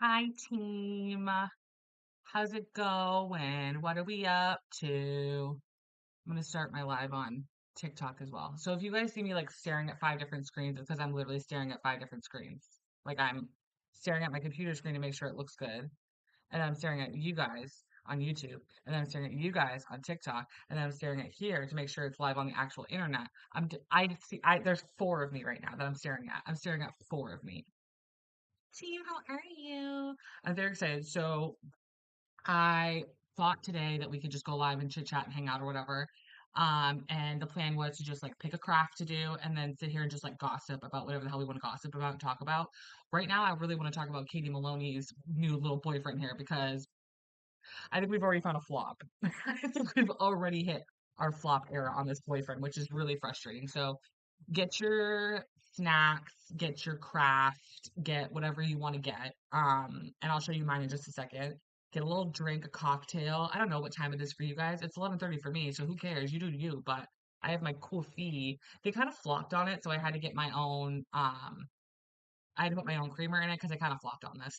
Hi, team. How's it going? What are we up to? I'm gonna start my live on TikTok as well. So if you guys see me like staring at five different screens, it's because I'm literally staring at five different screens. Like I'm staring at my computer screen to make sure it looks good, and then I'm staring at you guys on YouTube, and then I'm staring at you guys on TikTok, and then I'm staring at here to make sure it's live on the actual internet. I see. There's four of me right now that I'm staring at. I'm staring at four of me. Team, how are you? I'm very excited. So I thought today that we could just go live and chit chat and hang out or whatever. And the plan was to just like pick a craft to do and then sit here and just like gossip about whatever the hell we want to gossip about and talk about. Right now, I really want to talk about Katie Maloney's new little boyfriend here because I think we've already found a flop. I think we've already hit our flop era on this boyfriend, which is really frustrating. So get your snacks, get your craft, get whatever you want to get. And I'll show you mine in just a second. Get a little drink, a cocktail. I don't know what time it is for you guys. It's 11:30 for me, so who cares? You do you, but I have my cool fee. They kind of flopped on it, so I had to get my own I had to put my own creamer in it because I kind of flopped on this.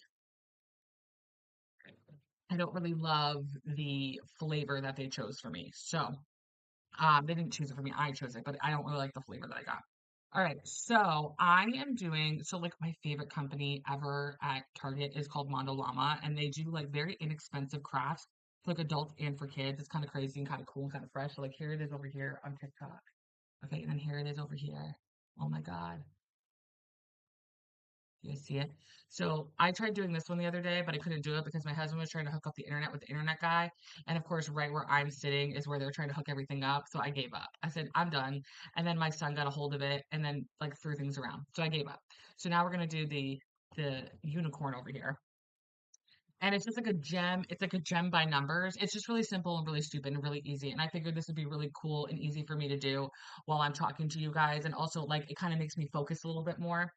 I don't really love the flavor that they chose for me. So, they didn't choose it for me. I chose it, but I don't really like the flavor that I got. All right, so I am doing like my favorite company ever at Target is called Mondo Llama, and they do like very inexpensive crafts for like adults and for kids. It's kind of crazy and kind of cool and kind of fresh. So like here it is over here on TikTok. Okay, and then here it is over here. Oh my God. You guys see it? So I tried doing this one the other day, but I couldn't do it because my husband was trying to hook up the internet with the internet guy. And of course, right where I'm sitting is where they're trying to hook everything up. So I gave up. I said, I'm done. And then my son got a hold of it and then like threw things around. So I gave up. So now we're gonna do the unicorn over here. And it's just like a gem. It's like a gem by numbers. It's just really simple and really stupid and really easy. And I figured this would be really cool and easy for me to do while I'm talking to you guys. And also, like, it kind of makes me focus a little bit more.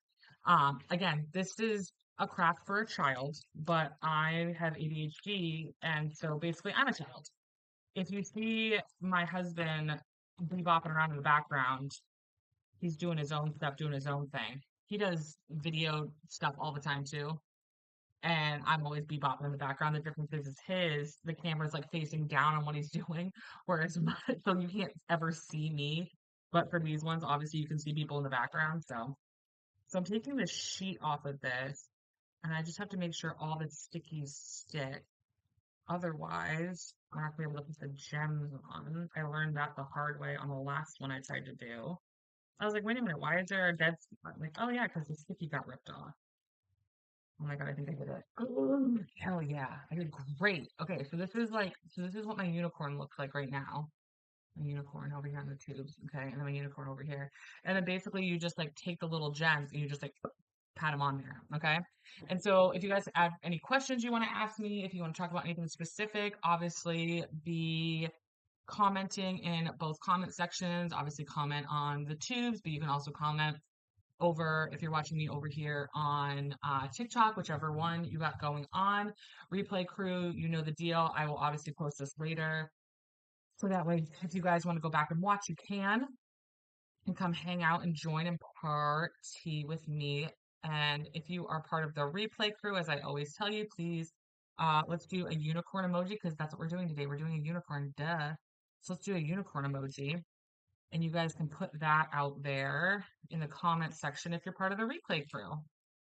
Again, this is a craft for a child, but I have ADHD. And so basically, I'm a child. If you see my husband bebopping around in the background, he's doing his own stuff, doing his own thing. He does video stuff all the time too, and I'm always bebopping in the background. The difference is the camera's like facing down on what he's doing, whereas so you can't ever see me. But for these ones, obviously you can see people in the background. So I'm taking the sheet off of this, and I just have to make sure all the stickies stick. Otherwise, I'm not gonna be able to put the gems on. I learned that the hard way on the last one I tried to do. I was like, wait a minute, why is there a dead spot? I'm like, oh yeah, because the sticky got ripped off. Oh my God, I think I did it. Oh, hell yeah. I did great. Okay, so this is what my unicorn looks like right now. My unicorn over here on the tubes. Okay, and then my unicorn over here. And then basically you just like take the little gems and you just like pat them on there. Okay. And so if you guys have any questions you want to ask me, if you want to talk about anything specific, obviously be commenting in both comment sections. Obviously comment on the tubes, but you can also comment over if you're watching me over here on TikTok, whichever one you got going on. Replay crew, you know the deal. I will obviously post this later. So that way, if you guys want to go back and watch, you can and come hang out and join and party with me. And if you are part of the replay crew, as I always tell you, please let's do a unicorn emoji because that's what we're doing today. We're doing a unicorn, duh. So let's do a unicorn emoji. And you guys can put that out there in the comment section if you're part of the replay crew.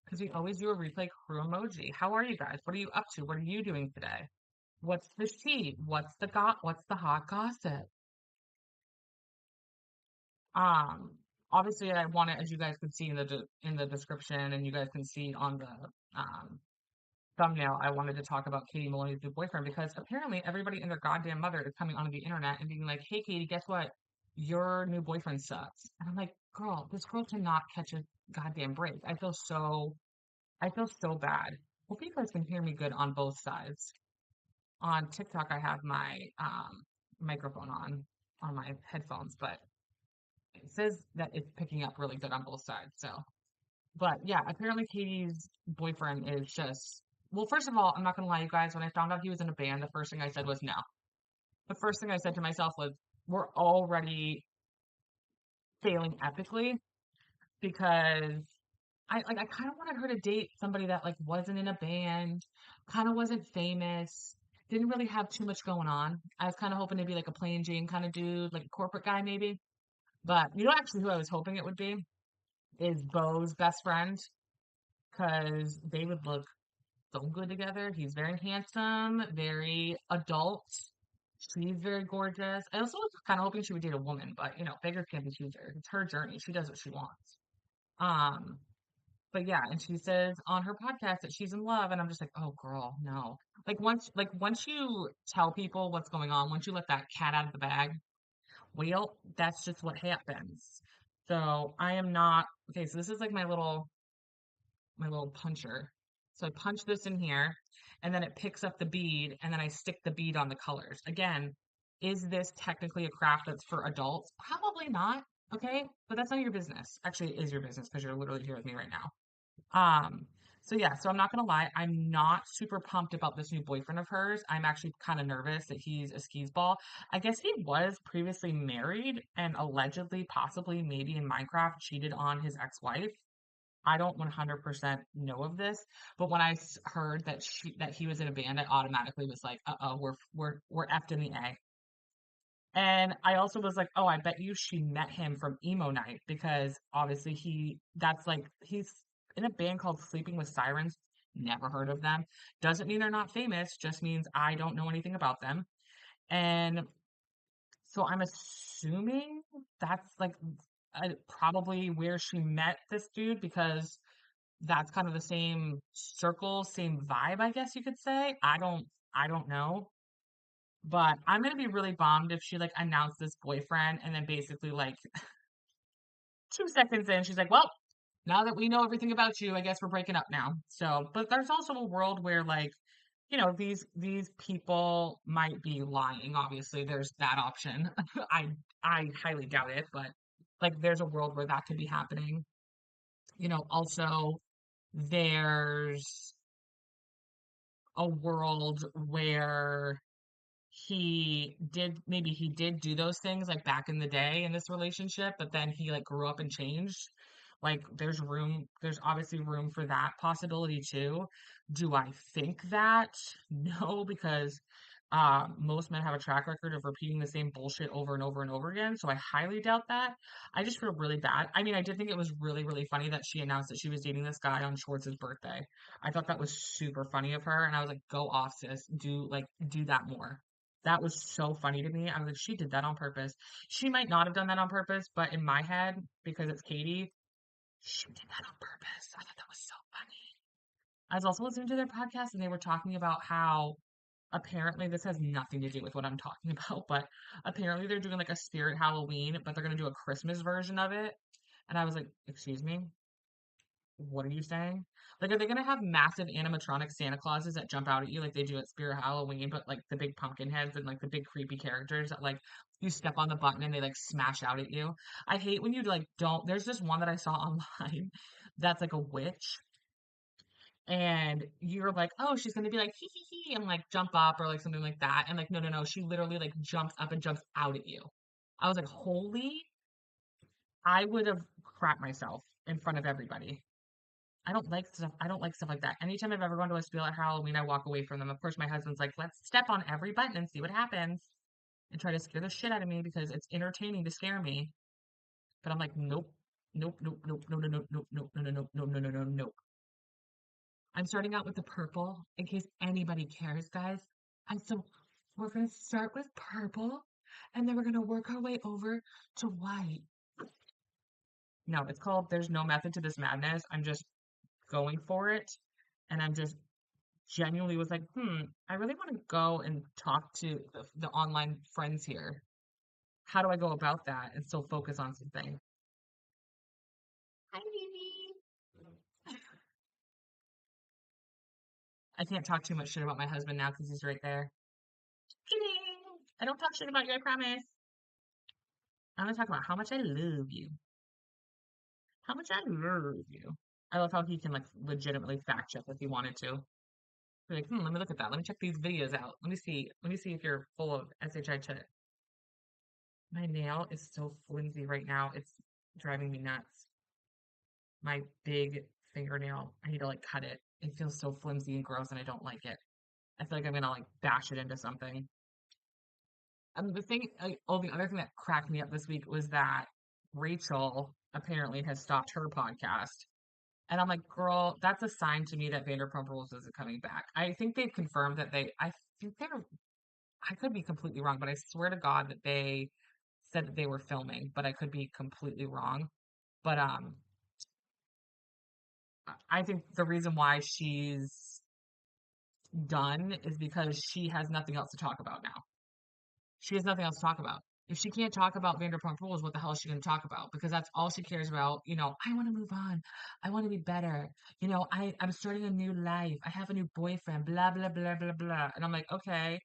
Because we always do a replay crew emoji. How are you guys? What are you up to? What are you doing today? What's the tea? What's the hot gossip? Um, Obviously I want it as you guys can see in in the description and you guys can see on the thumbnail, I wanted to talk about Katie Maloney's new boyfriend because apparently everybody and their goddamn mother is coming onto the internet and being like, "Hey, Katie, guess what? Your new boyfriend sucks." And I'm like, "Girl, this girl cannot catch a goddamn break." I feel so bad. Hope you guys can hear me good on both sides. On TikTok, I have my microphone on my headphones, but it says that it's picking up really good on both sides. So, but yeah, apparently Katie's boyfriend is just, well, first of all, I'm not gonna lie, you guys, when I found out he was in a band, the first thing I said was no. The first thing I said to myself was, we're already failing epically because I kind of wanted her to date somebody that like wasn't in a band, kind of wasn't famous, didn't really have too much going on. I was kind of hoping to be like a plain Jane kind of dude, like a corporate guy maybe. But you know, actually, who I was hoping it would be is Bo's best friend, because they would look so good together. He's very handsome, very adult. She's very gorgeous. I also was kind of hoping she would date a woman, but you know, beggars can't be choosers. It's her journey. She does what she wants. Um, but yeah, and she says on her podcast that she's in love, and I'm just like, oh girl, no. Like once you tell people what's going on, once you let that cat out of the bag, well, that's just what happens. So I am not okay. So this is like my little puncher. So I punch this in here, and then it picks up the bead, and then I stick the bead on the colors. Again, is this technically a craft that's for adults? Probably not. Okay, but that's none of your business. Actually, it is your business because you're literally here with me right now. Um, so yeah, so I'm not gonna lie, I'm not super pumped about this new boyfriend of hers. I'm actually kind of nervous that he's a skis ball. I guess he was previously married and allegedly, possibly, maybe in Minecraft, cheated on his ex-wife. I don't 100% know of this, but when heard that he was in a band, I automatically was like, uh-oh, we're effed in the A. And I also was like, oh, I bet you she met him from emo night because obviously he's in a band called Sleeping with Sirens. Never heard of them. Doesn't mean they're not famous, just means I don't know anything about them. And so I'm assuming that's like probably where she met this dude because that's kind of the same circle, same vibe, I guess you could say. I don't know. But I'm gonna be really bummed if she like announced this boyfriend and then basically like 2 seconds in, she's like, well, now that we know everything about you, I guess we're breaking up now. So, but there's also a world where like, you know, these people might be lying. Obviously, there's that option. I highly doubt it, but like there's a world where that could be happening. You know, also there's a world where he did do those things like back in the day in this relationship, but then he like grew up and changed. Like there's obviously room for that possibility too. Do I think that? No, because most men have a track record of repeating the same bullshit over and over and over again. So I highly doubt that. I just feel really bad. I mean, I did think it was really, really funny that she announced that she was dating this guy on Schwartz's birthday. I thought that was super funny of her, and I was like, go off, sis. Do that more. That was so funny to me. I was like, she did that on purpose. She might not have done that on purpose, but in my head, because it's Katie, she did that on purpose. I thought that was so funny. I was also listening to their podcast and they were talking about how apparently this has nothing to do with what I'm talking about, but apparently they're doing like a spirit Halloween, but they're going to do a Christmas version of it. And I was like, excuse me? What are you saying? Like, are they gonna have massive animatronic Santa Clauses that jump out at you like they do at Spirit Halloween, but like the big pumpkin heads and like the big creepy characters that like you step on the button and they like smash out at you? I hate when you like don't. There's this one that I saw online that's like a witch, and you're like, oh, she's gonna be like hee hee hee and like jump up or like something like that, and like no no no, she literally like jumps up and jumps out at you. I was like, holy! I would have crapped myself in front of everybody. I don't like stuff like that. Anytime I've ever gone to a spiel at Halloween, I walk away from them. Of course, my husband's like, let's step on every button and see what happens and try to scare the shit out of me because it's entertaining to scare me. But I'm like, nope, nope, nope, nope, no, no, no, no, no, no, no, no, no, no, no, no, no. I'm starting out with the purple in case anybody cares, guys. And so we're gonna start with purple and then we're gonna work our way over to white. No, it's called There's No Method to This Madness. I'm just going for it. And I'm just genuinely was like, I really want to go and talk to the online friends here. How do I go about that and still focus on something? Hi, baby. I can't talk too much shit about my husband now because he's right there. Kidding. I don't talk shit about you, I promise. I'm gonna talk about how much I love you. How much I love you. I love how he can like legitimately fact check if he wanted to. Be like, let me look at that. Let me check these videos out. Let me see. Let me see if you're full of shit. My nail is so flimsy right now. It's driving me nuts. My big fingernail. I need to like cut it. It feels so flimsy and gross and I don't like it. I feel like I'm gonna like bash it into something. The other thing that cracked me up this week was that Rachel apparently has stopped her podcast. And I'm like, girl, that's a sign to me that Vanderpump Rules isn't coming back. I think they've confirmed that I think I could be completely wrong, but I swear to God that they said that they were filming, but I could be completely wrong. But I think the reason why she's done is because she has nothing else to talk about now. She has nothing else to talk about. If she can't talk about Vanderpump Rules, what the hell is she going to talk about? Because that's all she cares about. I want to move on. I want to be better. I'm starting a new life. I have a new boyfriend. Blah blah blah blah blah. And I'm like, okay.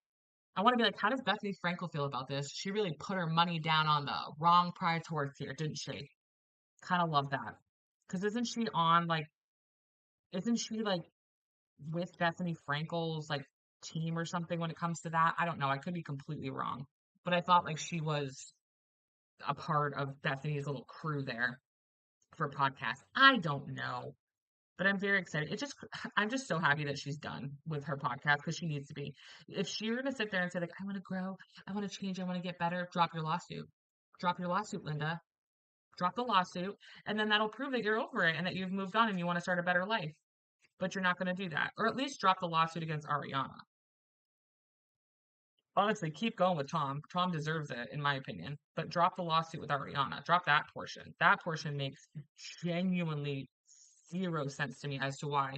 I want to be like, how does Bethany Frankel feel about this? She really put her money down on the wrong prize horse here, didn't she? Kind of love that. Because isn't she like with Bethany Frankel's like team or something when it comes to that? I don't know. I could be completely wrong. But I thought like she was a part of Bethany's little crew there for podcasts. I don't know. But I'm very excited. I'm just so happy that she's done with her podcast because she needs to be. If she's gonna sit there and say like, I want to grow, I want to change, I want to get better, drop your lawsuit. Drop your lawsuit, Linda. Drop the lawsuit, and then that'll prove that you're over it and that you've moved on and you want to start a better life. But you're not going to do that, or at least drop the lawsuit against Ariana. Honestly, keep going with Tom. Tom deserves it, in my opinion. But drop the lawsuit with Ariana. Drop that portion. That portion makes genuinely zero sense to me as to why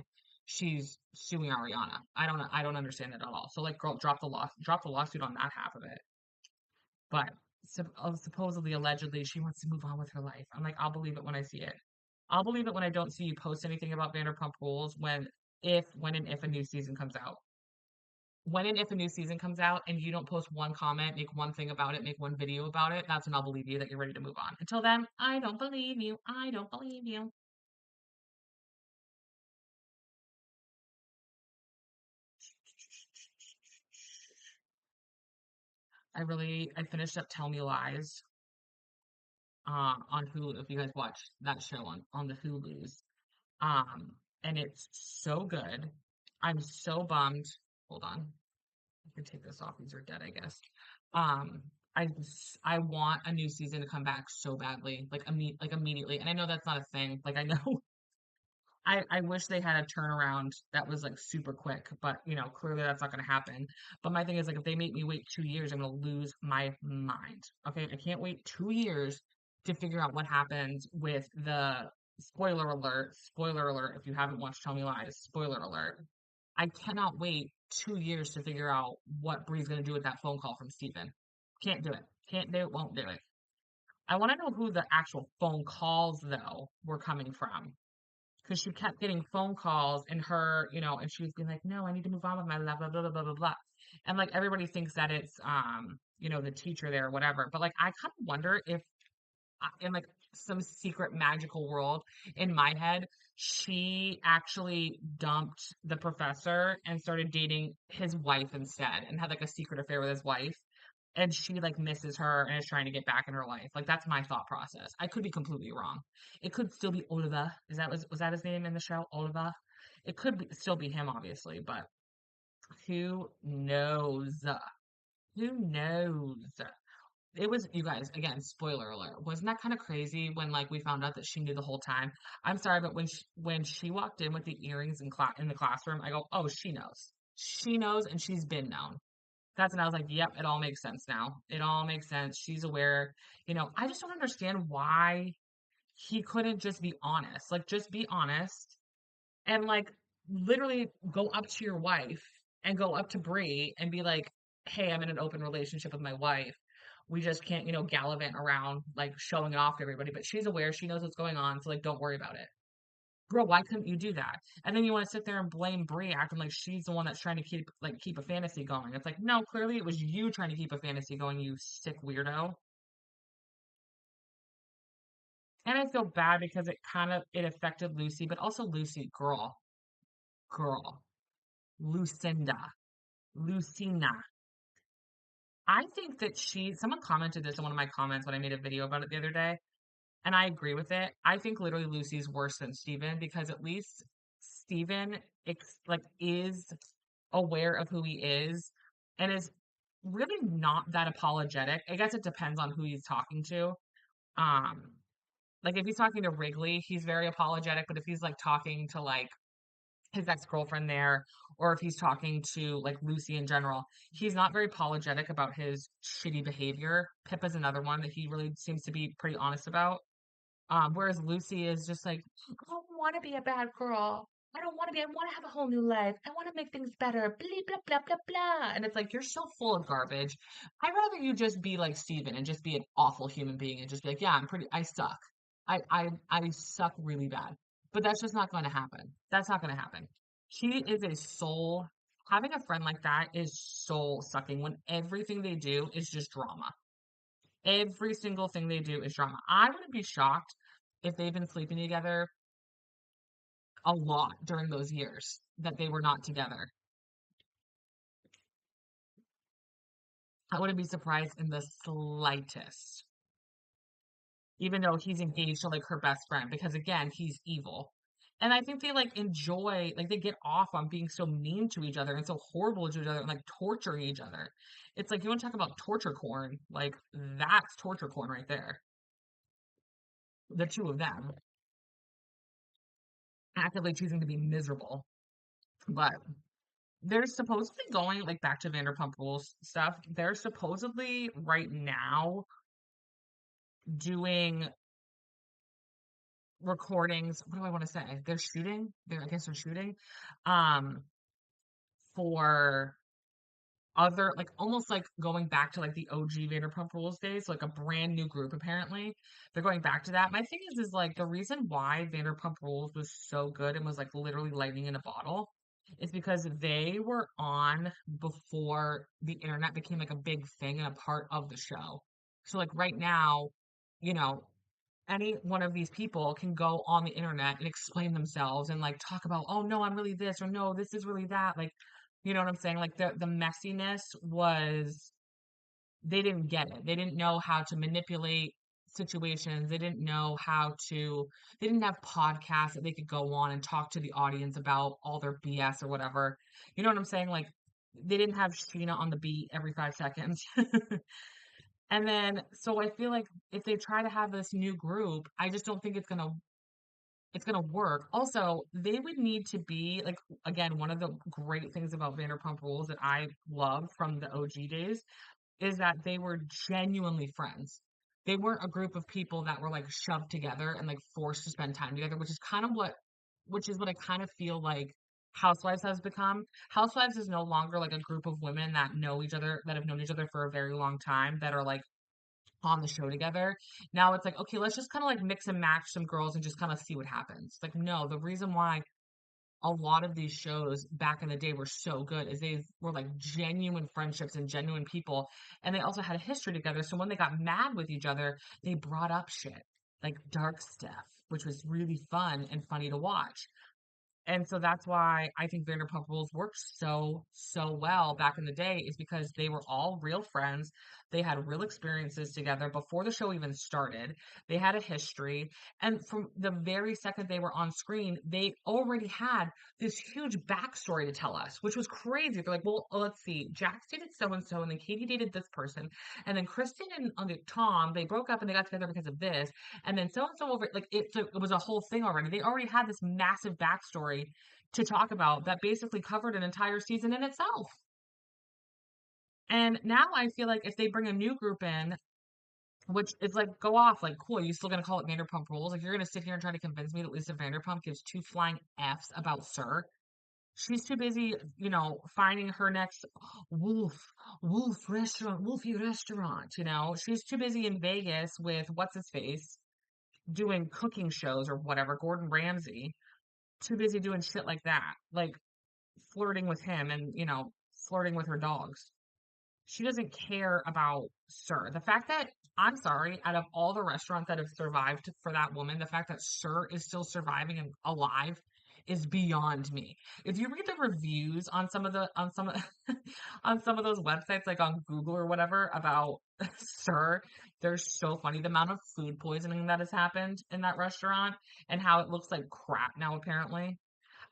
she's suing Ariana. I don't understand it at all. So like, girl, drop the lawsuit on that half of it. But supposedly, allegedly, she wants to move on with her life. I'm like, I'll believe it when I see it. I'll believe it when I don't see you post anything about Vanderpump Rules when and if a new season comes out. When and if a new season comes out and you don't post one comment, make one thing about it, make one video about it, that's when I'll believe you that you're ready to move on. Until then, I don't believe you. I don't believe you. I finished up Tell Me Lies on Hulu. If you guys watch that show on the Hulus, um, and it's so good. I'm so bummed. Hold on, I can take this off. These are dead, I guess. Um, I want a new season to come back so badly, like immediately. And I know that's not a thing. Like I know I wish they had a turnaround that was like super quick, but clearly that's not going to happen. But my thing is like if they make me wait 2 years, I'm going to lose my mind. Okay, I can't wait 2 years to figure out what happens with the spoiler alert. Spoiler alert! If you haven't watched Tell Me Lies, spoiler alert. I cannot wait 2 years to figure out what Bree's going to do with that phone call from Steven. Can't do it. Can't do it. Won't do it. I want to know who the actual phone calls though were coming from because she kept getting phone calls and and she was being like, no, I need to move on with my life, blah, blah, blah, blah, blah, blah. And like everybody thinks that it's, the teacher there or whatever. But like, I kind of wonder if in like some secret magical world in my head, she actually dumped the professor and started dating his wife instead and had like a secret affair with his wife. And she like misses her and is trying to get back in her life. Like that's my thought process. I could be completely wrong. It could still be Oliver. Was that his name in the show? Oliver. It could still be him, obviously, but who knows? Who knows? It was you guys again. Spoiler alert. Wasn't that kind of crazy when like we found out that she knew the whole time? I'm sorry, but when she walked in with the earrings in the classroom, I go, oh, she knows. She knows, and she's been known. That's and I was like, yep, it all makes sense now. It all makes sense. She's aware. I just don't understand why he couldn't just be honest. Like, just be honest and like literally go up to your wife and go up to Bree and be like, hey, I'm in an open relationship with my wife. We just can't, gallivant around like showing it off to everybody. But she's aware. She knows what's going on. So like, don't worry about it. Girl, why couldn't you do that? And then you want to sit there and blame Brie, acting like she's the one that's trying to keep a fantasy going. It's like, no, clearly it was you trying to keep a fantasy going, you sick weirdo. And I feel bad because it affected Lucy, but also Lucy, girl, Lucinda, Lucina. I think that someone commented this in one of my comments when I made a video about it the other day. And I agree with it. I think literally Lucy's worse than Steven because at least Steven like is aware of who he is and is really not that apologetic. I guess it depends on who he's talking to. Um, like if he's talking to Wrigley, he's very apologetic, but if he's like talking to like his ex-girlfriend there, or if he's talking to like Lucy in general, he's not very apologetic about his shitty behavior. Pippa's another one that he really seems to be pretty honest about. Whereas Lucy is just like, I don't want to be a bad girl. I don't want to be. I want to have a whole new life. I want to make things better. Blah blah blah blah blah. And it's like you're so full of garbage. I'd rather you just be like Steven and just be an awful human being and just be like, yeah, I'm pretty. I suck. I suck really bad. But that's just not going to happen. That's not going to happen. She is a soul. Having a friend like that is soul sucking when everything they do is just drama. Every single thing they do is drama. I wouldn't be shocked if they've been sleeping together a lot during those years that they were not together. I wouldn't be surprised in the slightest, even though he's engaged to like her best friend, because again, he's evil. And I think they like enjoy, like they get off on being so mean to each other and so horrible to each other and like torturing each other. It's like you want to talk about torture corn, like that's torture corn right there. The two of them actively choosing to be miserable. But they're supposedly going like back to Vanderpump Rules stuff. They're supposedly right now doing recordings. What do I want to say? They're shooting. I guess they're shooting um for other like almost like going back to like the OG Vanderpump Rules days, like a brand new group apparently. They're going back to that. My thing is like the reason why Vanderpump Rules was so good and was like literally lightning in a bottle is because they were on before the internet became like a big thing and a part of the show. So like right now, you know, any one of these people can go on the internet and explain themselves and like talk about, oh no, I'm really this or no, this is really that. Like, you know what I'm saying? Like the messiness was they didn't get it. They didn't know how to manipulate situations. They didn't know how to they didn't have podcasts that they could go on and talk to the audience about all their BS or whatever. You know what I'm saying? Like they didn't have Sheena on the beat every 5 seconds. And then, so I feel like if they try to have this new group, I just don't think it's gonna work. Also, they would need to be like again, one of the great things about Vanderpump Rules that I love from the OG days is that they were genuinely friends. They weren't a group of people that were like shoved together and like forced to spend time together, which is what I kind of feel like Housewives has become. Housewives is no longer like a group of women that know each other, that have known each other for a very long time, that are like on the show together. Now it's like, okay, let's just kind of like mix and match some girls and just kind of see what happens. Like, no, the reason why a lot of these shows back in the day were so good is they were like genuine friendships and genuine people. And they also had a history together. So when they got mad with each other, they brought up shit like dark stuff, which was really fun and funny to watch. And so that's why I think Vanderpump Rules worked so, so well back in the day, is because they were all real friends. They had real experiences together before the show even started. They had a history. And from the very second they were on screen, they already had this huge backstory to tell us, which was crazy. They're like, well, let's see. Jax dated so and so, and then Katie dated this person. And then Kristen and Tom, they broke up and they got together because of this. And then so and so over, like, it was a whole thing already. They already had this massive backstory to talk about that basically covered an entire season in itself. And now I feel like if they bring a new group in, which is like go off, like cool, you still gonna call it Vanderpump Rules? Like you're gonna sit here and try to convince me that Lisa Vanderpump gives two flying F's about Sir? She's too busy, finding her next Wolf restaurant, Wolfie restaurant, She's too busy in Vegas with what's his face doing cooking shows or whatever, Gordon Ramsay, too busy doing shit like that. Like flirting with him and, flirting with her dogs. She doesn't care about Sir. The fact that, I'm sorry, out of all the restaurants that have survived for that woman, the fact that Sir is still surviving and alive is beyond me. If you read the reviews on some of on some of those websites, like on Google or whatever, about Sir, they're so funny. The amount of food poisoning that has happened in that restaurant and how it looks like crap now, apparently.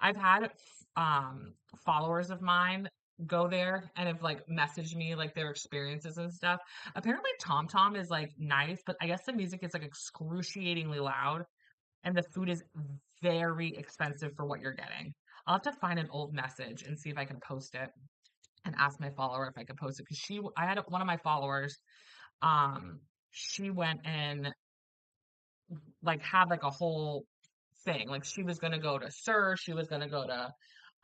I've had um followers of mine go there and have like messaged me like their experiences and stuff. Apparently Tom Tom is like nice, but I guess the music is like excruciatingly loud and the food is very expensive for what you're getting. I'll have to find an old message and see if I can post it and ask my follower if I can post it because I had one of my followers, um, she went and like had like a whole thing. Like she was gonna go to Sir, she was gonna go to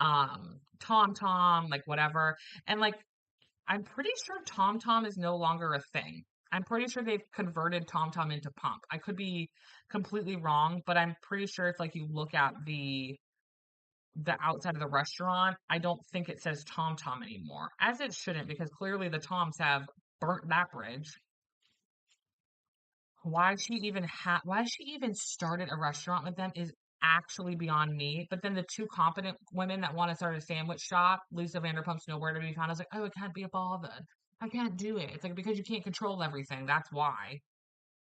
Tom Tom, like whatever. And like I'm pretty sure Tom Tom is no longer a thing. I'm pretty sure they've converted Tom Tom into Pump. I could be completely wrong, but I'm pretty sure if like you look at the outside of the restaurant, I don't think it says Tom Tom anymore. As it shouldn't, because clearly the Toms have burnt that bridge. Why she even started a restaurant with them is actually beyond me. But then the two competent women that want to start a sandwich shop, Lisa Vanderpump's nowhere to be found. I was like, oh, it can't be bothered. I can't do it. It's like because you can't control everything. That's why.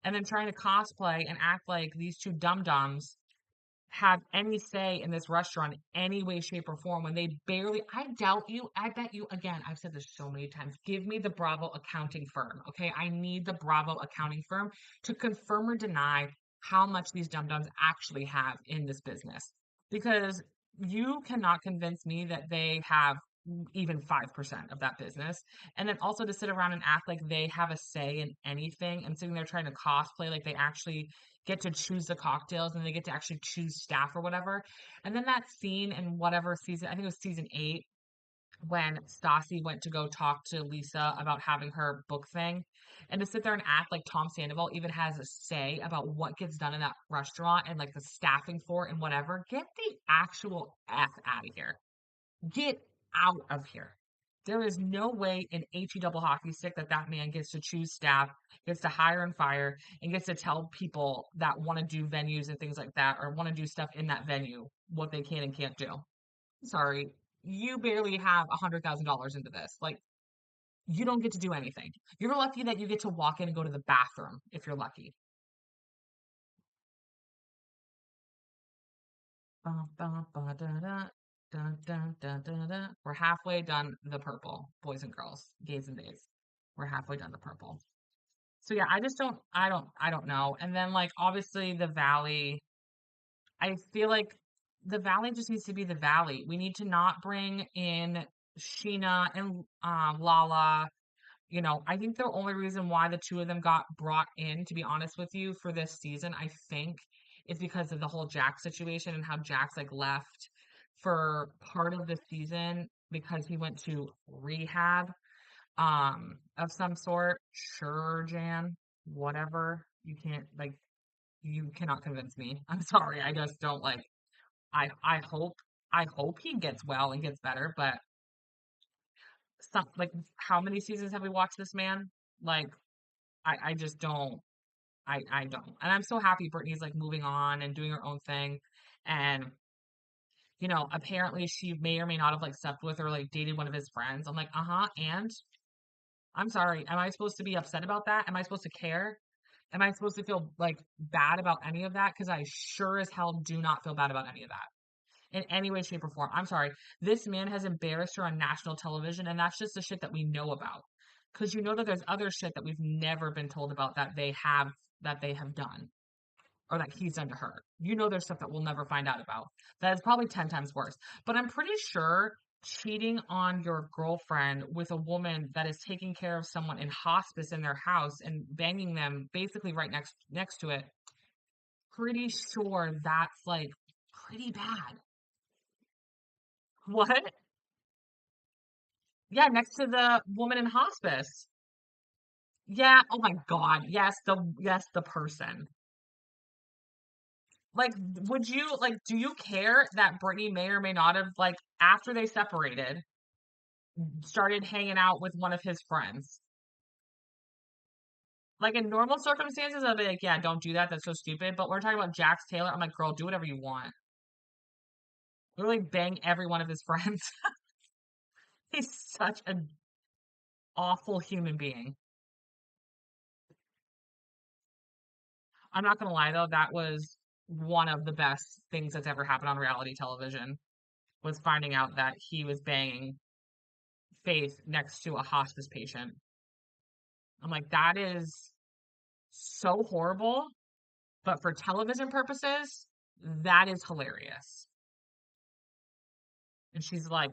And then trying to cosplay and act like these two dum dums have any say in this restaurant in any way, shape, or form when they barely, I doubt you, I bet you, again, I've said this so many times, give me the Bravo accounting firm, okay? I need the Bravo accounting firm to confirm or deny how much these dum-dums actually have in this business. Because you cannot convince me that they have even 5% of that business. And then also to sit around and act like they have a say in anything and sitting there trying to cosplay like they actually get to choose the cocktails and they get to actually choose staff or whatever. And then that scene in whatever season, I think it was season 8, when Stassi went to go talk to Lisa about having her book thing, and to sit there and act like Tom Sandoval even has a say about what gets done in that restaurant and like the staffing for it and whatever. Get the actual F out of here. Get out of here. There is no way in HE double hockey stick that that man gets to choose staff, gets to hire and fire, and gets to tell people that want to do venues and things like that, or want to do stuff in that venue, what they can and can't do. Sorry, you barely have $100,000 into this. Like, you don't get to do anything. You're lucky that you get to walk in and go to the bathroom if you're lucky. Ba, ba, ba, da, da, dun, dun, dun, dun, dun. We're halfway done the purple, boys and girls, gays and days. We're halfway done the purple. So yeah, I don't know. And then like obviously the valley, I feel like the valley just needs to be the valley. We need to not bring in Sheena and Lala. You know, I think the only reason why the two of them got brought in, to be honest with you, for this season, I think, is because of the whole Jack situation and how Jack's like left for part of the season because he went to rehab of some sort. Sure, Jan, whatever. You can't like you cannot convince me. I'm sorry. I just don't like I hope he gets well and gets better, but some like how many seasons have we watched this man? Like I just don't I don't. And I'm so happy Brittany's like moving on and doing her own thing. And apparently she may or may not have like slept with or like dated one of his friends. I'm like, uh-huh, and I'm sorry. Am I supposed to be upset about that? Am I supposed to care? Am I supposed to feel like bad about any of that? Because I sure as hell do not feel bad about any of that in any way, shape, or form. I'm sorry. This man has embarrassed her on national television, and that's just the shit that we know about. Because you know that there's other shit that we've never been told about that they have done or that he's done to her. You know there's stuff that we'll never find out about. That is probably 10 times worse. But I'm pretty sure cheating on your girlfriend with a woman that is taking care of someone in hospice in their house and banging them basically right next to it, pretty sure that's like pretty bad. What? Yeah, next to the woman in hospice. Yeah, oh my God. Yes, the person. Like, would you like do you care that Brittany may or may not have like after they separated, started hanging out with one of his friends? Like in normal circumstances, I'd be like, yeah, don't do that. That's so stupid. But we're talking about Jax Taylor. I'm like, girl, do whatever you want. Literally bang every one of his friends. He's such an awful human being. I'm not gonna lie though, that was one of the best things that's ever happened on reality television, was finding out that he was banging Faith next to a hospice patient. I'm like, that is so horrible, but for television purposes, that is hilarious. And she's like,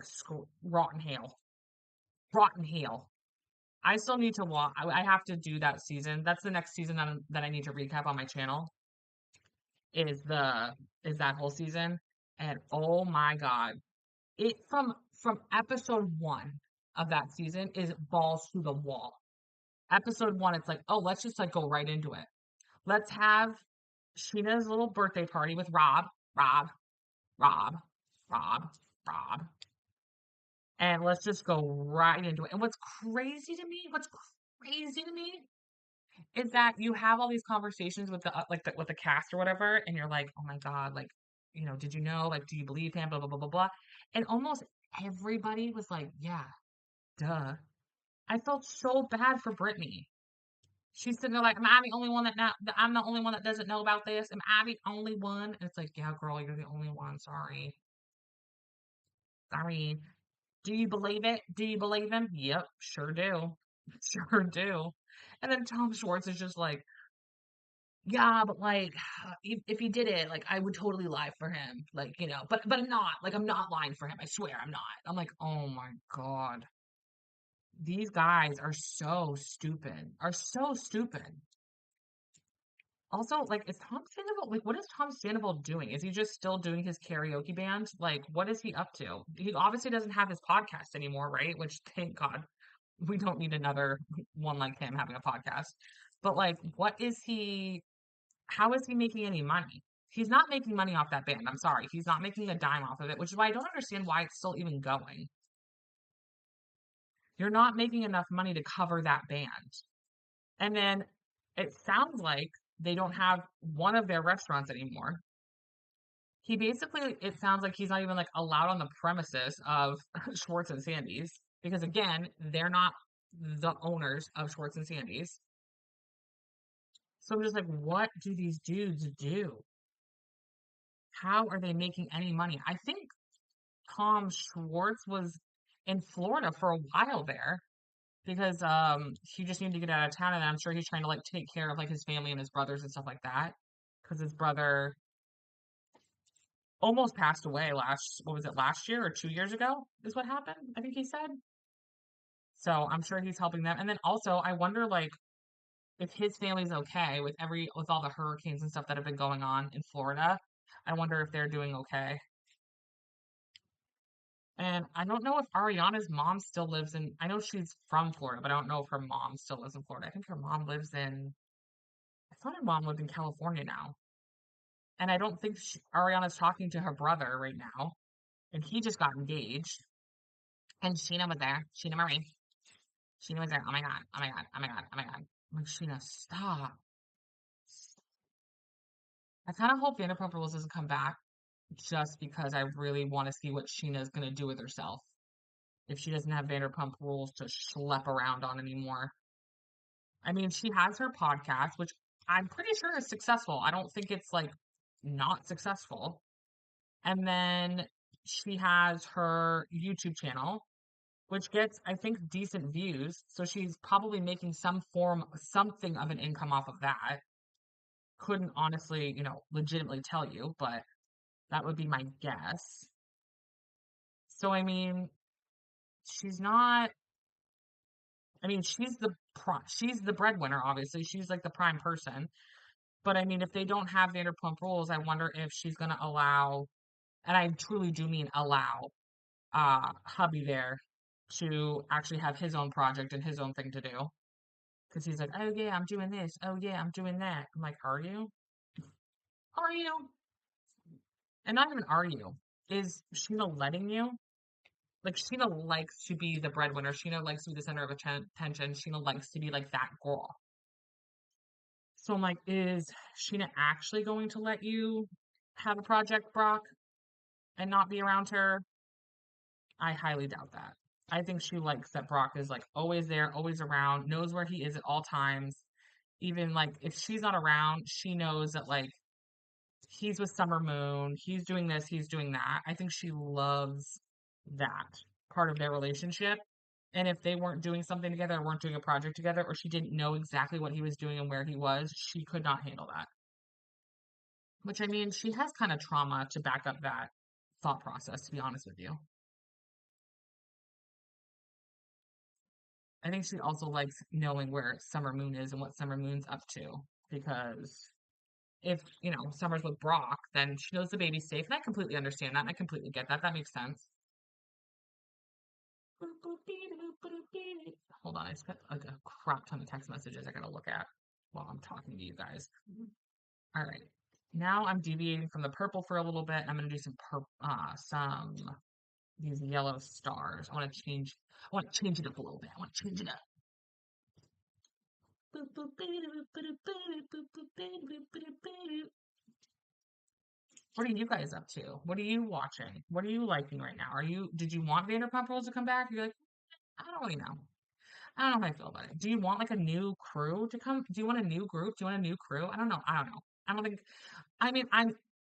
rotten hell, rotten hell. I still need to watch. I have to do that season. That's the next season that I need to recap on my channel. Is the is that whole season? And oh my god, it from episode one of that season is balls to the wall. Episode one, it's like, oh, let's just like go right into it. Let's have Sheena's little birthday party with Rob, Rob, Rob, Rob, and let's just go right into it. And what's crazy to me is that you have all these conversations with with the cast or whatever, and you're like, oh my god, like, did you know? Like, do you believe him? Blah blah blah blah blah. And almost everybody was like, yeah, duh. I felt so bad for Brittany. She's sitting there like, am I the only one I'm the only one that doesn't know about this? Am I the only one? And it's like, yeah, girl, you're the only one. Sorry. Sorry. Do you believe it? Do you believe him? Yep, sure do. Sure do. And then Tom Schwartz is just like, yeah, but like, if he did it, like, I would totally lie for him. Like, but I'm not. Like, I'm not lying for him. I swear I'm not. I'm like, oh my God. These guys are so stupid. Are so stupid. Also, like, is Tom Sandoval, like, what is Tom Sandoval doing? Is he just still doing his karaoke band? Like, what is he up to? He obviously doesn't have his podcast anymore, right? Which, thank God, we don't need another one like him having a podcast. But, like, how is he making any money? He's not making money off that band. I'm sorry. He's not making a dime off of it, which is why I don't understand why it's still even going. You're not making enough money to cover that band. And then it sounds like they don't have one of their restaurants anymore. It sounds like he's not even like allowed on the premises of Schwartz and Sandy's because again, they're not the owners of Schwartz and Sandy's. So I'm just like, what do these dudes do? How are they making any money? I think Tom Schwartz was in Florida for a while there because he just needed to get out of town and I'm sure he's trying to like take care of like his family and his brothers and stuff like that because his brother almost passed away last year or 2 years ago is what happened, I think he said. So I'm sure he's helping them. And then also I wonder like if his family's okay with all the hurricanes and stuff that have been going on in Florida. I wonder if they're doing okay. And I don't know if Ariana's mom still lives I know she's from Florida, but I don't know if her mom still lives in Florida. I think her mom I thought her mom lived in California now. And I don't think Ariana's talking to her brother right now. And he just got engaged. And Sheena was there. Sheena Marie. Sheena was there. Oh my God. Oh my God. Oh my God. Oh my God. I'm like, Sheena, stop. I kind of hope Vanderpump Rules doesn't come back just because I really want to see what Sheena's going to do with herself if she doesn't have Vanderpump Rules to schlep around on anymore. I mean, she has her podcast, which I'm pretty sure is successful. I don't think it's like not successful. And then she has her YouTube channel, which gets, I think, decent views. So she's probably making something of an income off of that. Couldn't honestly, legitimately tell you, but that would be my guess. So, I mean, she's not, I mean, she's the breadwinner, obviously. She's like the prime person. But I mean, if they don't have Vanderpump Rules, I wonder if she's going to allow, and I truly do mean allow, hubby there to actually have his own project and his own thing to do. Because he's like, oh yeah, I'm doing this. Oh yeah, I'm doing that. I'm like, are you? Are you? And not even are you? Is Sheena letting you? Like Sheena likes to be the breadwinner. Sheena likes to be the center of attention. Sheena likes to be like that girl. So I'm like, is Sheena actually going to let you have a project, Brock? and not be around her? I highly doubt that. I think she likes that Brock is like always there, always around, knows where he is at all times. Even like if she's not around, she knows that like he's with Summer Moon, he's doing this, he's doing that. I think she loves that part of their relationship. And if they weren't doing something together, or weren't doing a project together, or she didn't know exactly what he was doing and where he was, she could not handle that. Which I mean, she has kind of trauma to back up that thought process, to be honest with you. I think she also likes knowing where Summer Moon is and what Summer Moon's up to. Because if, Summer's with Brock, then she knows the baby's safe. And I completely understand that. And I completely get that. That makes sense. Hold on, I just got like a crap ton of text messages I gotta look at while I'm talking to you guys. All right. Now I'm deviating from the purple for a little bit. I'm gonna do some these yellow stars. I want to change it up a little bit. I want to change it up. What are you guys up to? What are you watching? What are you liking right now? Did you want Vanderpump Rules to come back? You're like, I don't really know. I don't know how I feel about it. Do you want like a new crew to come? Do you want a new group? Do you want a new crew? I don't know. I don't know. I don't think, I mean,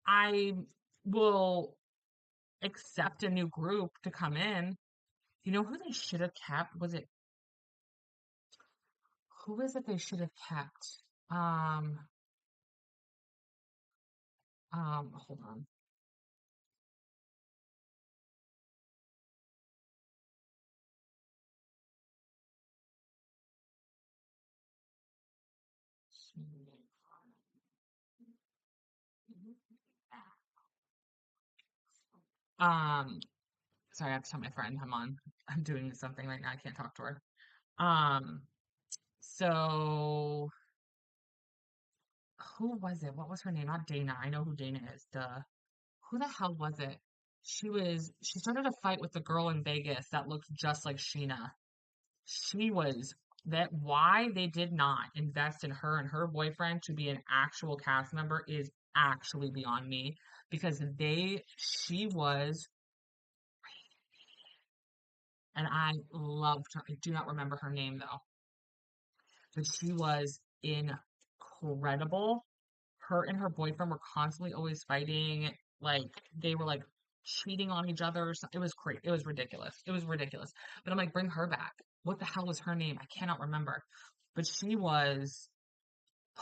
I will accept a new group to come in. You know who they should have kept? Who is it they should have kept? Um, hold on. Um, sorry, I have to tell my friend I'm doing something right now. I can't talk to her. Um, so who was it? What was her name? Not Dana. I know who Dana is. Duh. Who the hell was it? She started a fight with the girl in Vegas that looked just like Sheena. She was that why they did not invest in her and her boyfriend to be an actual cast member is actually beyond me because she was, and I loved her. I do not remember her name though, but she was incredible. Her and her boyfriend were constantly always fighting. Like they were like cheating on each other. It was crazy. It was ridiculous. It was ridiculous. But I'm like, bring her back. What the hell was her name? I cannot remember. But she was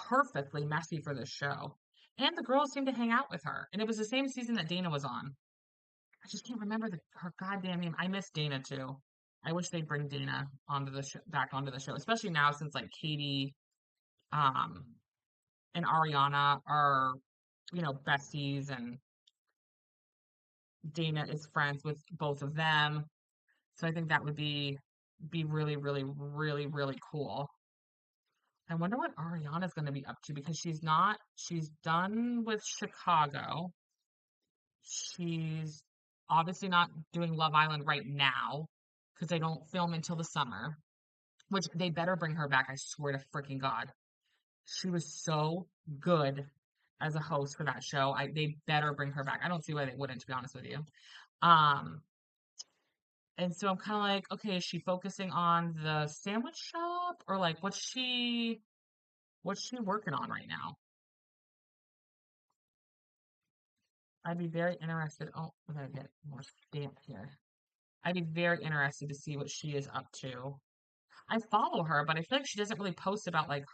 perfectly messy for this show. And the girls seemed to hang out with her. And it was the same season that Dana was on. I just can't remember her goddamn name. I miss Dana too. I wish they'd bring Dana back onto the show, especially now since like Katie, um, and Ariana are, besties and Dana is friends with both of them. So I think that would be really, really, really, really cool. I wonder what Ariana's going to be up to because she's done with Chicago. She's obviously not doing Love Island right now because they don't film until the summer, which they better bring her back. I swear to freaking God. She was so good as a host for that show. They better bring her back. I don't see why they wouldn't, to be honest with you. Um, and so I'm kind of like, okay, is she focusing on the sandwich shop or like what's she working on right now? I'd be very interested. Oh, I gotta get more stamp here. I'd be very interested to see what she is up to. I follow her, but I feel like she doesn't really post about like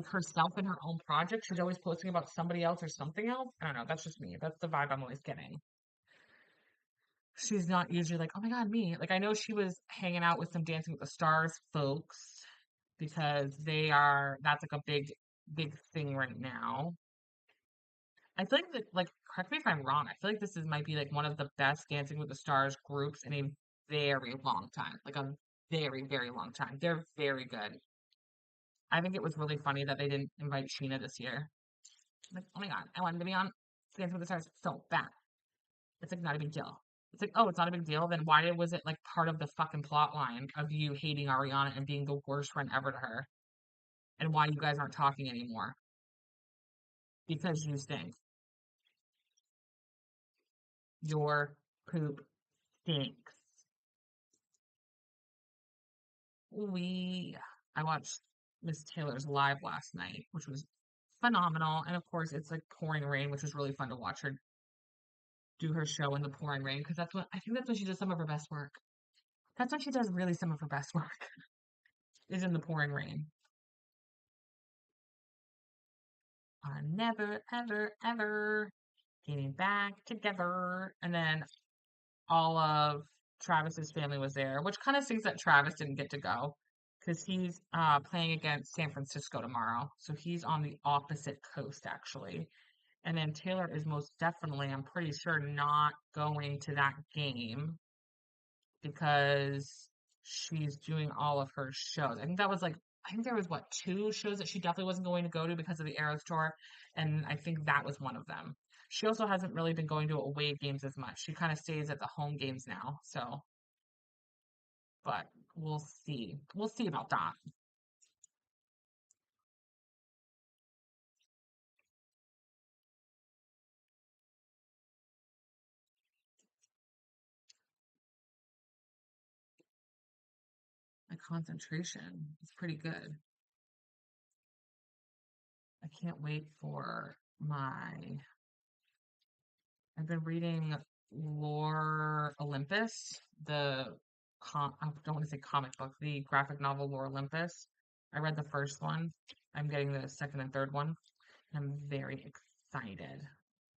herself and her own project. She's always posting about somebody else or something else. I don't know. That's just me. That's the vibe I'm always getting. She's not usually like, oh my God, me. Like, I know she was hanging out with some Dancing with the Stars folks because that's like a big, big thing right now. I feel like like, correct me if I'm wrong. I feel like might be like one of the best Dancing with the Stars groups in a very long time. Like a very, very long time. They're very good. I think it was really funny that they didn't invite Sheena this year. Like, oh my God, I wanted to be on Dancing with the Stars so bad. It's like not a big deal. It's like, oh, it's not a big deal. Then why was it like part of the fucking plot line of you hating Ariana and being the worst friend ever to her? And why you guys aren't talking anymore? Because you stink. Your poop stinks. We I watched Miss Taylor's live last night, which was phenomenal. And of course, it's like pouring rain, which was really fun to watch her do her show in the pouring rain because I think that's when she does some of her best work. That's when she does really some of her best work is in the pouring rain. Are never, ever, ever getting back together. And then all of Travis's family was there, which kind of stinks that Travis didn't get to go because he's playing against San Francisco tomorrow. So he's on the opposite coast, actually. And then Taylor is most definitely, I'm pretty sure, not going to that game because she's doing all of her shows. I think there was what, two shows that she definitely wasn't going to go to because of the Eras tour, and I think that was one of them. She also hasn't really been going to away games as much. She kind of stays at the home games now. So, but we'll see. We'll see about that. My concentration is pretty good. I can't wait for my I've been reading Lore Olympus, I don't want to say comic book, the graphic novel Lore Olympus. I read the first one. I'm getting the second and third one. I'm very excited.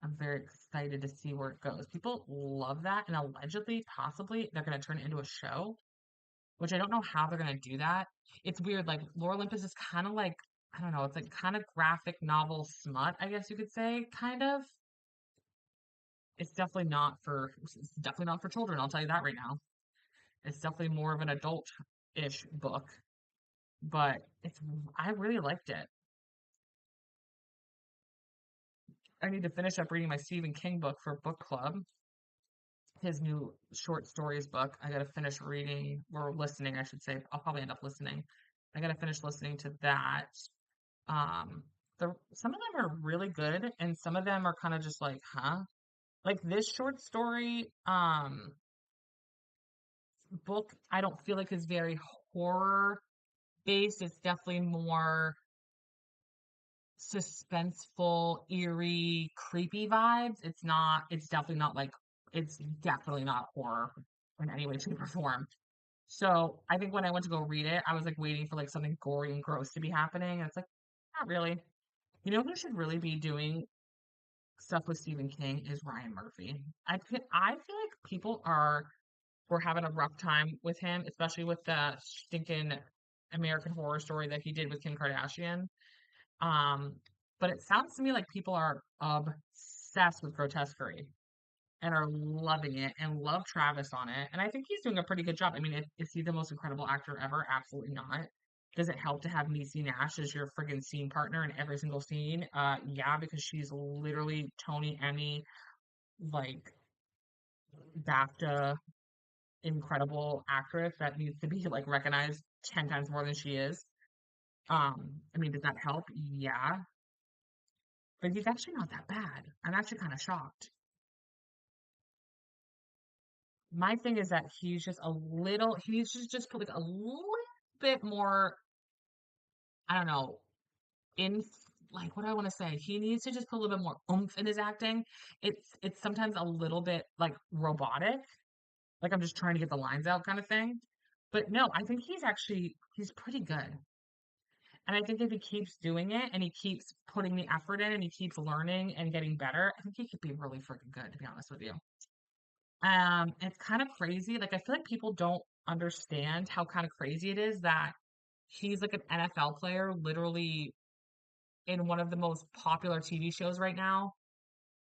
I'm very excited to see where it goes. People love that, and allegedly, possibly, they're going to turn it into a show, which I don't know how they're going to do that. It's weird. Like, Lore Olympus is kind of like, I don't know, it's like kind of graphic novel smut, I guess you could say, kind of. It's definitely not for children, I'll tell you that right now. It's definitely more of an adult-ish book, but I really liked it. I need to finish up reading my Stephen King book for book club, his new short stories book. I gotta finish reading or listening, I should say. I'll probably end up listening. I gotta finish listening to that. Um, some of them are really good, and some of them are kind of just like, huh? Like this short story, book I don't feel like is very horror based. It's definitely more suspenseful, eerie, creepy vibes. It's definitely not horror in any way, shape, or form. So I think when I went to go read it, I was like waiting for like something gory and gross to be happening. And it's like, not really. You know who should really be doing stuff with Stephen King is Ryan Murphy. I feel like we're having a rough time with him, especially with the stinking American Horror Story that he did with Kim Kardashian. Um, but it sounds to me like people are obsessed with Grotesquerie and are loving it and love Travis on it. And I think he's doing a pretty good job. I mean, is he the most incredible actor ever? Absolutely not. Does it help to have Niecy Nash as your friggin' scene partner in every single scene? Yeah, because she's literally Tony, Emmy, like BAFTA incredible actress that needs to be like recognized 10 times more than she is. I mean, does that help? Yeah, but he's actually not that bad. I'm actually kind of shocked. My thing is that he needs to just put like a little bit more, I don't know, in, like, what do I want to say? He needs to just put a little bit more oomph in his acting. It's sometimes a little bit like robotic, like I'm just trying to get the lines out kind of thing. But no, I think he's pretty good. And I think if he keeps doing it and he keeps putting the effort in and he keeps learning and getting better, I think he could be really freaking good, to be honest with you. It's kind of crazy. Like, I feel like people don't understand how kind of crazy it is that he's like an NFL player, literally in one of the most popular TV shows right now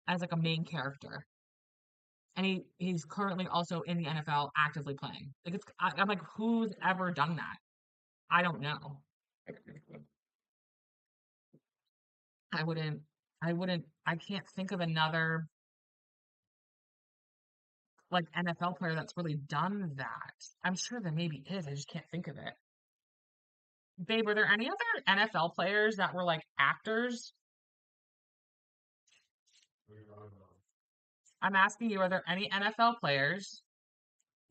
as like a main character. And he's currently also in the NFL actively playing. I'm like, who's ever done that? I don't know. I wouldn't, I can't think of another like NFL player that's really done that. I'm sure there maybe is. I just can't think of it. Babe, were there any other NFL players that were like actors? I'm asking you, are there any NFL players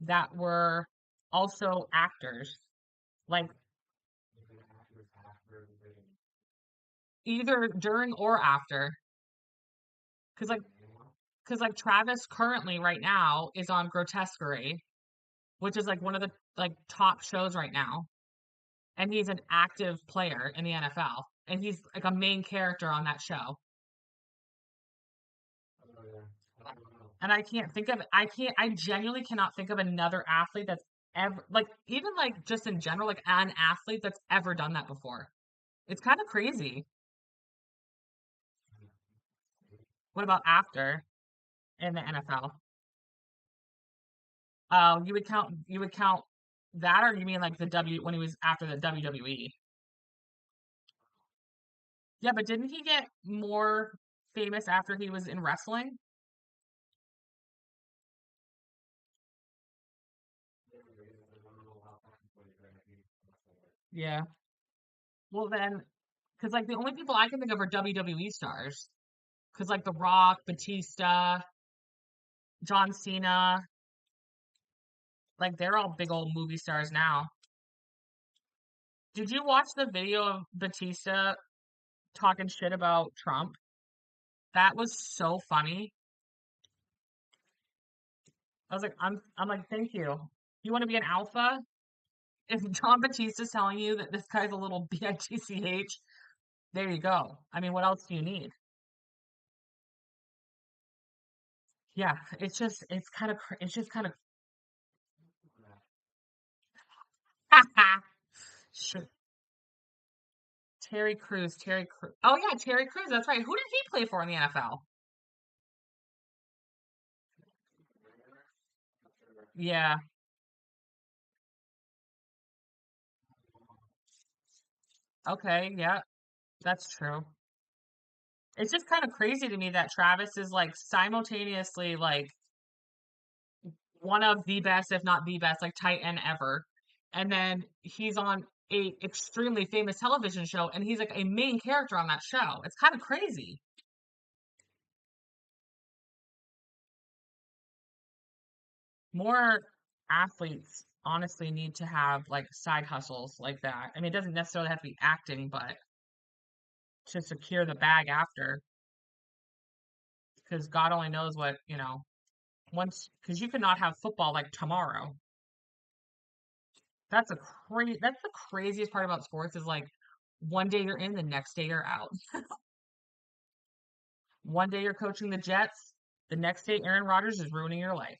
that were also actors? Like either during or after? Because like, because like Travis currently right now is on Grotesquerie, which is like one of the like top shows right now, and he's an active player in the NFL, and he's like a main character on that show. And I genuinely cannot think of another athlete that's ever, like, even like just in general, like an athlete that's ever done that before. It's kind of crazy. What about after in the NFL? You would count that, or you mean like the when he was after the WWE? Yeah, but didn't he get more famous after he was in wrestling? Yeah. Well then, because like the only people I can think of are WWE stars. Because like The Rock, Batista, John Cena, like they're all big old movie stars now. Did you watch the video of Batista talking shit about Trump? That was so funny. I was like, I'm like, thank you. You want to be an alpha? If John Batista's telling you that this guy's a little bitch, there you go. I mean, what else do you need? Yeah, it's kind of, it's just kind of, Terry Crews. Oh yeah, Terry Crews. That's right. Who did he play for in the NFL? Yeah. Okay. Yeah, that's true. It's just kind of crazy to me that Travis is like simultaneously like one of the best, if not the best, like tight end ever. And then he's on a extremely famous television show and he's like a main character on that show. It's kind of crazy. More athletes honestly need to have like side hustles like that. I mean, it doesn't necessarily have to be acting, but to secure the bag after, because God only knows what, once, because you could not have football like tomorrow. That's the craziest part about sports is like one day you're in, the next day you're out. One day you're coaching the Jets, the next day Aaron Rodgers is ruining your life.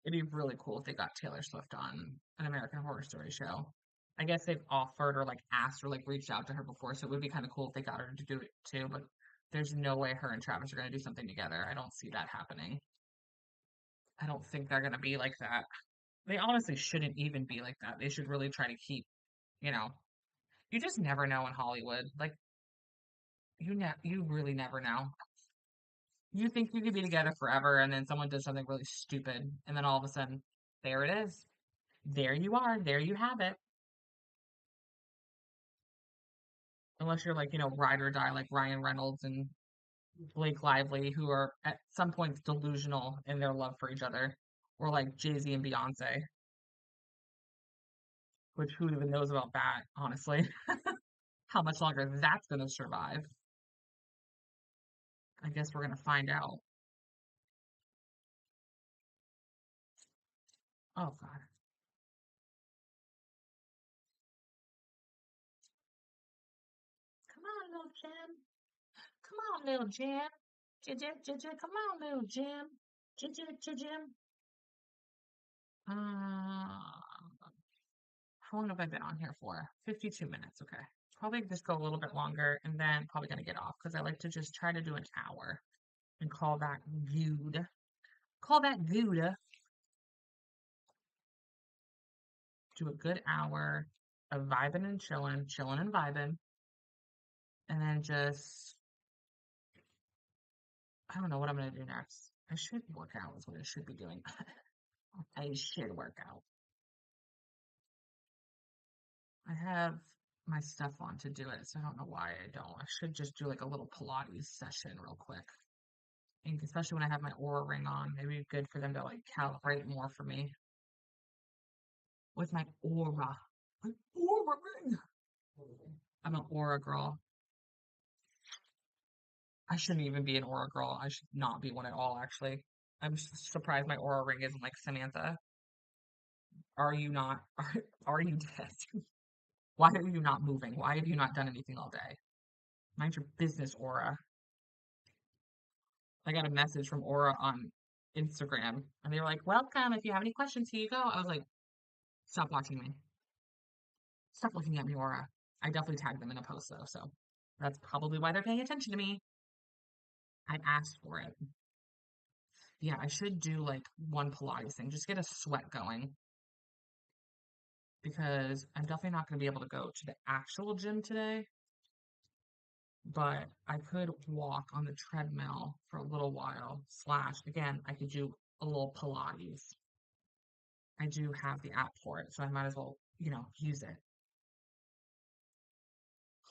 It'd be really cool if they got Taylor Swift on an American Horror Story show. I guess they've offered or like asked or like reached out to her before, so it would be kind of cool if they got her to do it too. But there's no way her and Travis are going to do something together. I don't see that happening. I don't think they're going to be like that. They honestly shouldn't even be like that. They should really try to keep, you know, you just never know in Hollywood. Like you really never know. You think you could be together forever, and then someone does something really stupid, and then all of a sudden, there it is. There you are. There you have it. Unless you're like, ride or die, like Ryan Reynolds and Blake Lively, who are at some points delusional in their love for each other, or like Jay Z and Beyonce, which who even knows about that, honestly? How much longer that's going to survive? I guess we're going to find out. Oh, God. Come on, little Jim. Come on, little Jim. Come on, little Jim. Jim. How long have I been on here for? 52 minutes. Okay. Probably just go a little bit longer and then probably going to get off because I like to just try to do an hour and call that good. Call that good. Do a good hour of vibing and chilling and vibing. And then just I don't know what I'm gonna do next. I should work out is what I should be doing. I should work out. I have my stuff on to do it, so I don't know why I don't. I should just do like a little Pilates session real quick. And especially when I have my Aura ring on, maybe it's good for them to like calibrate more for me with my Aura. My Aura ring. I'm an Aura girl. I shouldn't even be an Aura girl. I should not be one at all, actually. I'm surprised my Aura ring isn't like Samantha. Are you not? Are you dead? Why are you not moving? Why have you not done anything all day? Mind your business, Aura. I got a message from Aura on Instagram, and they were like, "Welcome. If you have any questions, here you go." I was like, "Stop watching me. Stop looking at me, Aura." I definitely tagged them in a post though, so that's probably why they're paying attention to me. I asked for it. Yeah, I should do like one Pilates thing, just get a sweat going because I'm definitely not going to be able to go to the actual gym today, but I could walk on the treadmill for a little while. Slash, again, I could do a little Pilates. I do have the app for it, so I might as well, use it.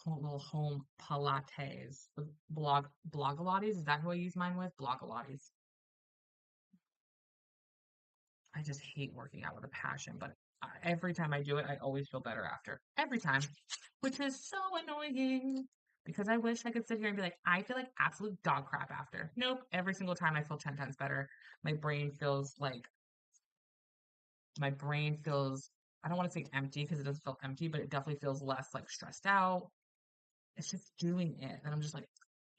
Little home Pilates. The Blogilates, is that who I use mine with? Blogilates. I just hate working out with a passion, but every time I do it, I always feel better after. Every time, which is so annoying because I wish I could sit here and be like, I feel like absolute dog crap after. Nope. Every single time I feel 10 times better. My brain feels like, my brain feels, I don't want to say empty because it doesn't feel empty, but it definitely feels less like stressed out. It's just doing it. And I'm just like,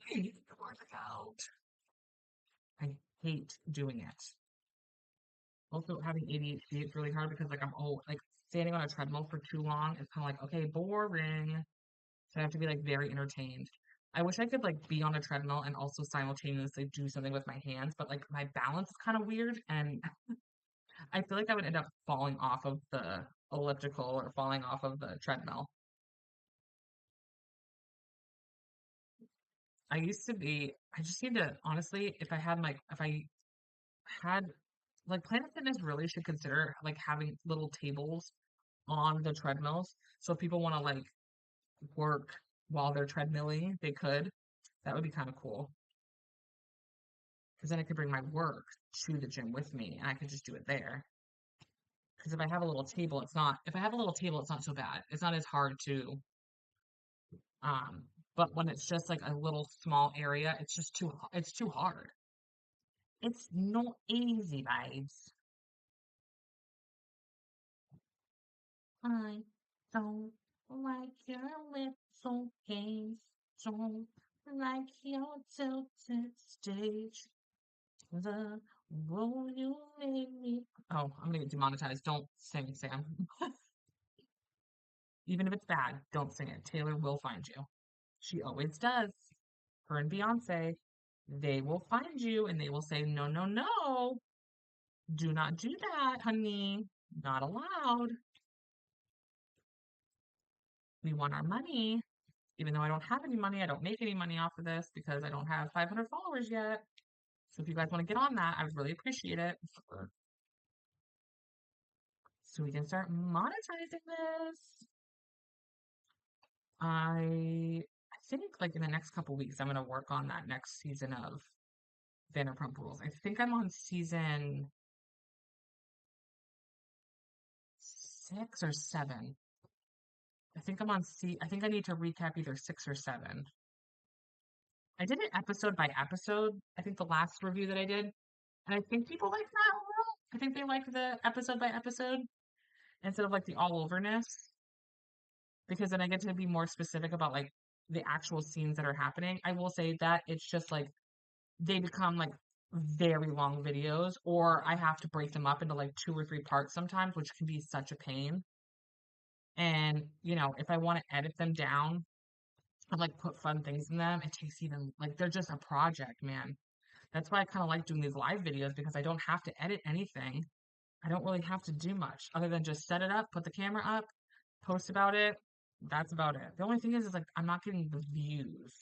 I need to work out. I hate doing it. Also, having ADHD, it's really hard because like like standing on a treadmill for too long is kind of like, okay, boring. So I have to be like very entertained. I wish I could like be on a treadmill and also simultaneously do something with my hands, but like my balance is kind of weird and I feel like I would end up falling off of the elliptical or falling off of the treadmill. I just need to honestly, if I had like Planet Fitness really should consider like having little tables on the treadmills. So if people want to like work while they're treadmilling, they could. That would be kind of cool. Because then I could bring my work to the gym with me and I could just do it there. Because if I have a little table, if I have a little table, it's not so bad. It's not as hard to, um, but when it's just like a little small area, it's too hard. It's not easy, babes. I don't like your little games. Don't like your tilted stage. The role you made me. Oh, I'm gonna get demonetized. Don't sing, Sam. Even if it's bad, don't sing it. Taylor will find you. She always does. Her and Beyonce, they will find you and they will say, no, no, no. Do not do that, honey. Not allowed. We want our money. Even though I don't have any money, I don't make any money off of this because I don't have 500 followers yet. So if you guys want to get on that, I would really appreciate it. So we can start monetizing this. I think like in the next couple weeks, I'm gonna work on that next season of Vanderpump Rules. I think I'm on season 6 or 7. I think I need to recap either 6 or 7. I did it episode by episode. I think the last review that I did, and I think people like that overall. I think they like the episode by episode instead of like the all overness because then I get to be more specific about like the actual scenes that are happening. I will say that it's just like they become like very long videos, or I have to break them up into like 2 or 3 parts sometimes, which can be such a pain. And, if I want to edit them down and like put fun things in them, it takes even like they're just a project, man. That's why I kind of like doing these live videos because I don't have to edit anything. I don't really have to do much other than just set it up, put the camera up, post about it. That's about it. The only thing is like I'm not getting the views.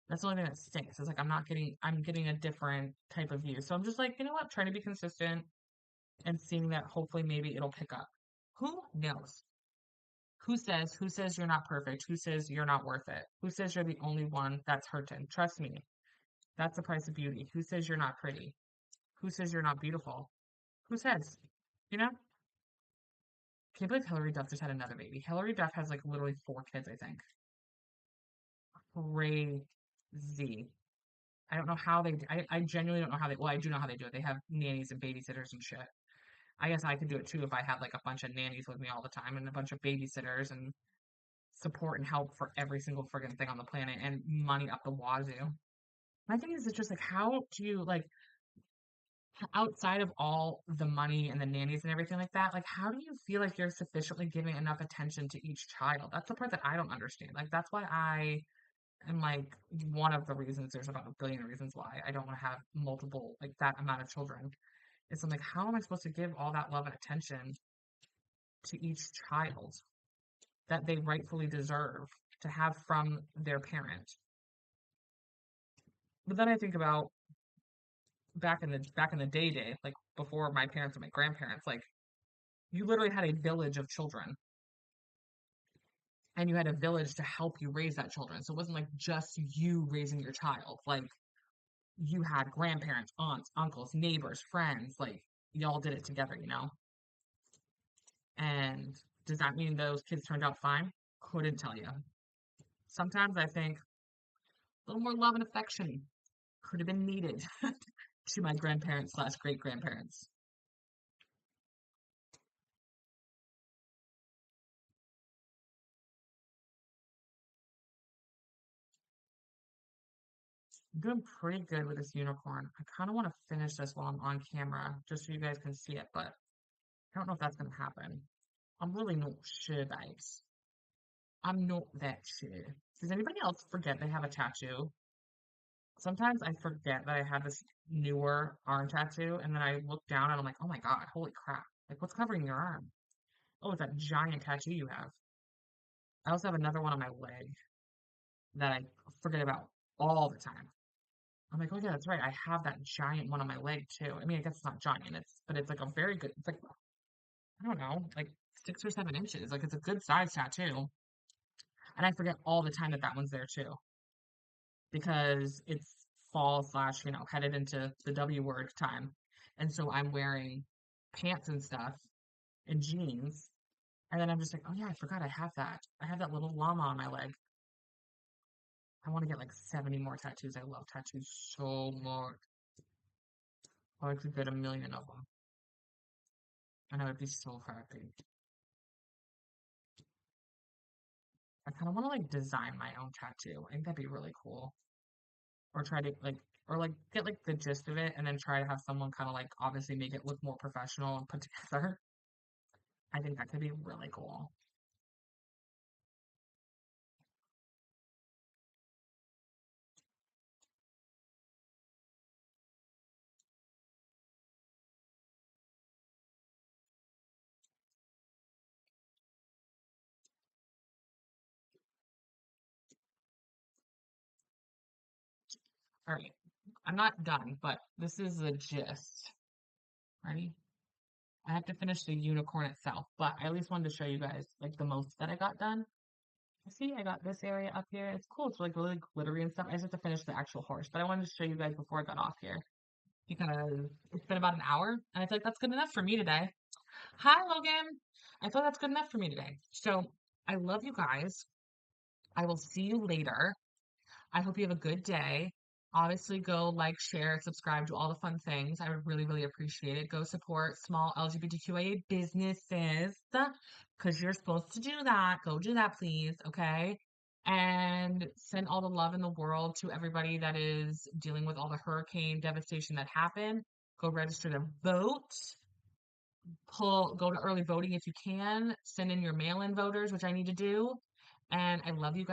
That's the only thing that stinks. It's like I'm getting a different type of view. So I'm just like, you know what? Trying to be consistent and seeing that hopefully maybe it'll pick up. Who knows? Who says you're not perfect? Who says you're not worth it? Who says you're the only one that's hurting? Trust me, that's the price of beauty. Who says you're not pretty? Who says you're not beautiful? Who says? You know? Can't believe Hillary Duff just had another baby. Hillary Duff has like literally 4 kids, I think. Crazy. I don't know how they, I genuinely don't know how they, well, I do know how they do it. They have nannies and babysitters and shit. I guess I could do it too if I had like a bunch of nannies with me all the time and a bunch of babysitters and support and help for every single friggin' thing on the planet and money up the wazoo. My thing is, it's just like, how do you, like, outside of all the money and the nannies and everything like that, like, how do you feel like you're sufficiently giving enough attention to each child? That's the part that I don't understand. Like, that's why I am like, one of the reasons, there's about a billion reasons why I don't want to have multiple, like, that amount of children. It's I'm like, how am I supposed to give all that love and attention to each child that they rightfully deserve to have from their parent? But then I think about back in the day, like before my parents and my grandparents, like you literally had a village of children and you had a village to help you raise that children. So it wasn't like just you raising your child. Like you had grandparents, aunts, uncles, neighbors, friends, like y'all did it together, you know? And does that mean those kids turned out fine? Couldn't tell you. Sometimes I think a little more love and affection could have been needed to my grandparents slash great grandparents. I'm doing pretty good with this unicorn. I kind of want to finish this while I'm on camera, just so you guys can see it, but I don't know if that's going to happen. I'm really not sure, babes. I'm not that sure. Does anybody else forget they have a tattoo? Sometimes I forget that I have this newer arm tattoo, and then I look down and I'm like, oh my God, holy crap. Like, what's covering your arm? Oh, it's that giant tattoo you have. I also have another one on my leg that I forget about all the time. I'm like, oh yeah, that's right. I have that giant one on my leg too. I mean, I guess it's not giant, but it's like a very good, it's like, I don't know, like 6 or 7 inches. Like it's a good size tattoo. And I forget all the time that that one's there too, because it's fall slash, headed into the W word time. And so I'm wearing pants and stuff and jeans. And then I'm just like, oh yeah, I forgot I have that. I have that little llama on my leg. I want to get like 70 more tattoos. I love tattoos so much. I could get a million of them. And I would be so happy. I kind of want to like design my own tattoo. I think that'd be really cool. Or try to like, or like get like the gist of it and then try to have someone kind of like obviously make it look more professional and put together. I think that could be really cool. All right. I'm not done, but this is the gist. Ready? I have to finish the unicorn itself, but I at least wanted to show you guys like the most that I got done. See, I got this area up here. It's cool. It's like really glittery and stuff. I just have to finish the actual horse, but I wanted to show you guys before I got off here because it's been about an hour and I feel like that's good enough for me today. Hi, Logan. I thought that's good enough for me today. So I love you guys. I will see you later. I hope you have a good day. Obviously, go like, share, subscribe, do all the fun things. I would really, really appreciate it. Go support small LGBTQIA businesses because you're supposed to do that. Go do that, please. Okay. And send all the love in the world to everybody that is dealing with all the hurricane devastation that happened. Go register to vote. Go to early voting if you can. Send in your mail in voters, which I need to do. And I love you guys.